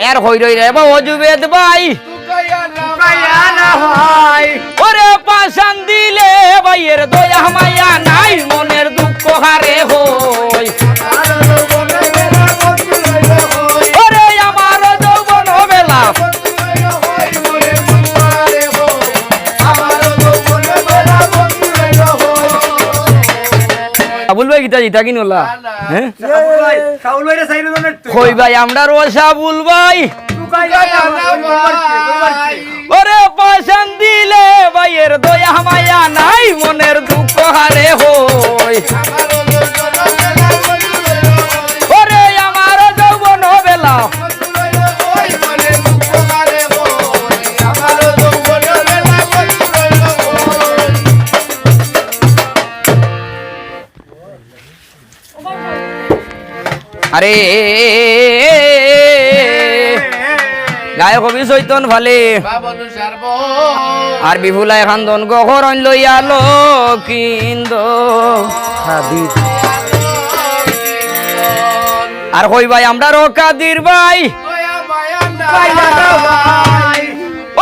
আর হই রই রে বাবা জুবেদ ভাই ওরে পাশান দিলে ভাইয়ের দয়া মায়া নাই মনের দুঃখ হারে হই ওরে আমার যৌবন বেলা আবুল ভাই গীতা জিতা কি নলা হ্যাঁ কই ভাই আমরা রোসা বুল ভাই ওরে পাশান দিলে ভাইয়ের দয়া মায়া নাই মনের দুঃখ হারে হই ওরে আমার যৌবন বেলা আরে গায়ক কবি চৈতন ভালে আর বিভুলাই খান্দন গহরণ লইয়ালো কিন্দ আর কই ভাই আমরা কাদির ভাই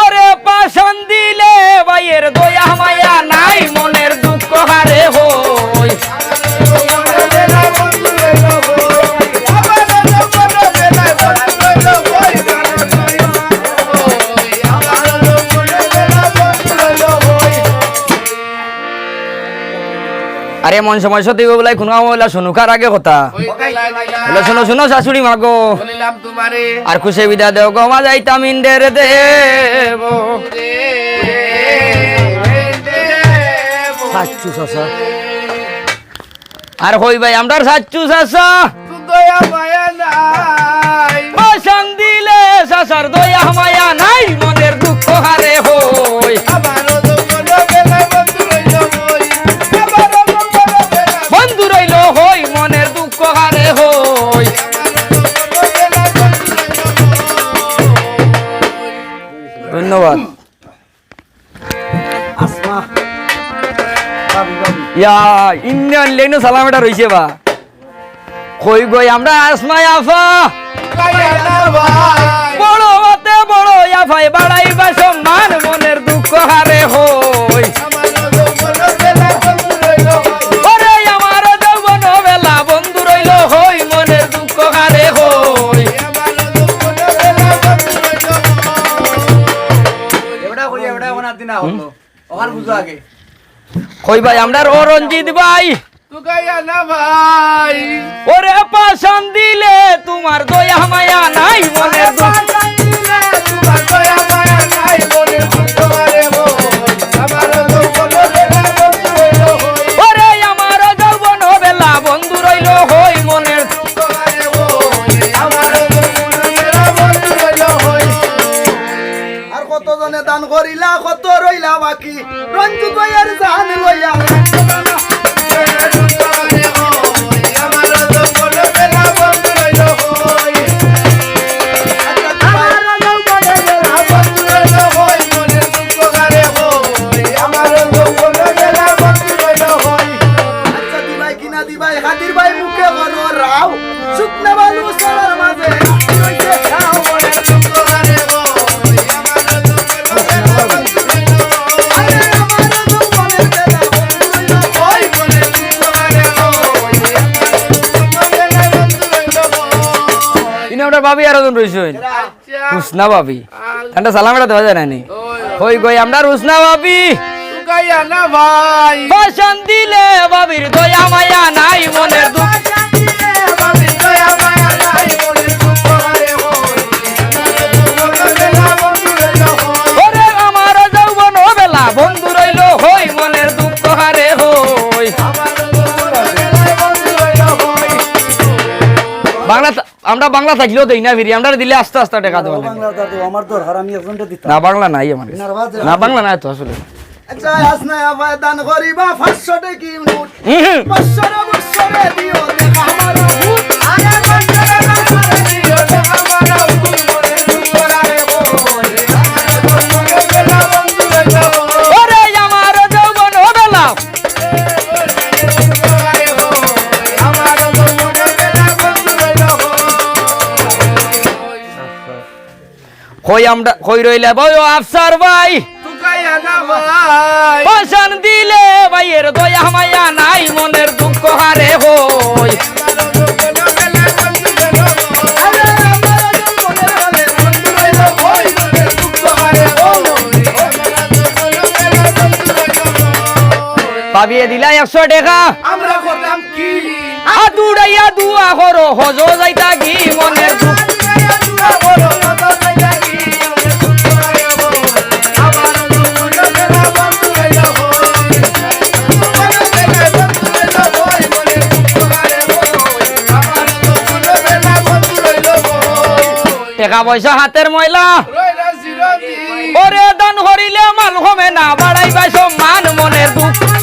ওরে পাশান দিলে ভাইয়ের দয়া মায়া নাই মনের দুঃখ হারে হই আরে মন সময় সত্যি বলাই খুনা বলা শুনুকার আগে কথা বলে শোনো শোনো শাশুড়ি মাগো আর খুশি বিদা দেও গো মা যাইতাম ইন্ডের দেব আর হই ভাই আমরা সাচ্চু চাষা পাশান দিলে চাষার দয়া মায়া নাই মনের দুঃখ হারে হই বন্ধু রইল হই মনের দুঃখ হারে হই ধন্যবাদ ইয়া ইন্ডিয়ান লেনো সালাম এটা রইছে বা কই গই আমরা আসমাই আফা বড় হতে বড় আফাই বাড়াইবা সম্মান মনের দুঃখ হারে হই ওরে আমার যৌবন বেলা বন্ধু রইল হই মনের দুঃখ হারে হই কই ভাই আমরা রঞ্জিত ভাই ওরে পাশান দিলে তোমার দয়া মায়া নাই মনের ওরে আমার যৌবন বেলা বন্ধু রইল হই মনের আর কত জনে দান করিলা কত রইলা বাকি রঞ্জু কইয়ার জান লইয়া ভাবি আর জন রইছেন রুসনা ভাবি ঠান্ডা সালাম এটা দেওয়া যায় নানি হই গই আমরা রুসনা ভাবি পাশান দিলে ভাবির দয়া মায়া নাই মনের দুঃখ ওরে আমার যৌবন বেলা বন্ধু রইল হই মনের দুঃখ হারে হই বাংলা আমরা বাংলা থাকলেও দেই না ফিরি আমরা দিলে আস্তে আস্তে টাকা দেব আমার দরকার আমি একজনটা দিতাম না বাংলা নাই আমার না বাংলা নাই তো আসলে আচ্ছা আসনা আবার দান করিবা 500 টাকা নোট 500 বছরে দিও দেখা আমার ভূত আরে 500 বছরে দিও দেখা আমার ভূত মনে দুরারে ওরে আমার যৌবন বেলা কই রইলে বয় আফসার ভাই তুকাইয়া না ভাই পছন্দ দিলে ভাইয়ের দয়া মায়া নাই মনের দুঃখ হারে হই আরে আমার মনে বন্ধু রইল ওই মনের দুঃখ হারে ভাবিয়ে দিলা 100 টাকা আমরা করলাম কি আদুড়াইয়া দুয়া করো হজ যাইতা কি মনের দুঃখ টাকা পয়সা হাতের ময়লা ওরে দান করিলে মাল কমে না বাড়াইবা সম্মান মনের দুঃখ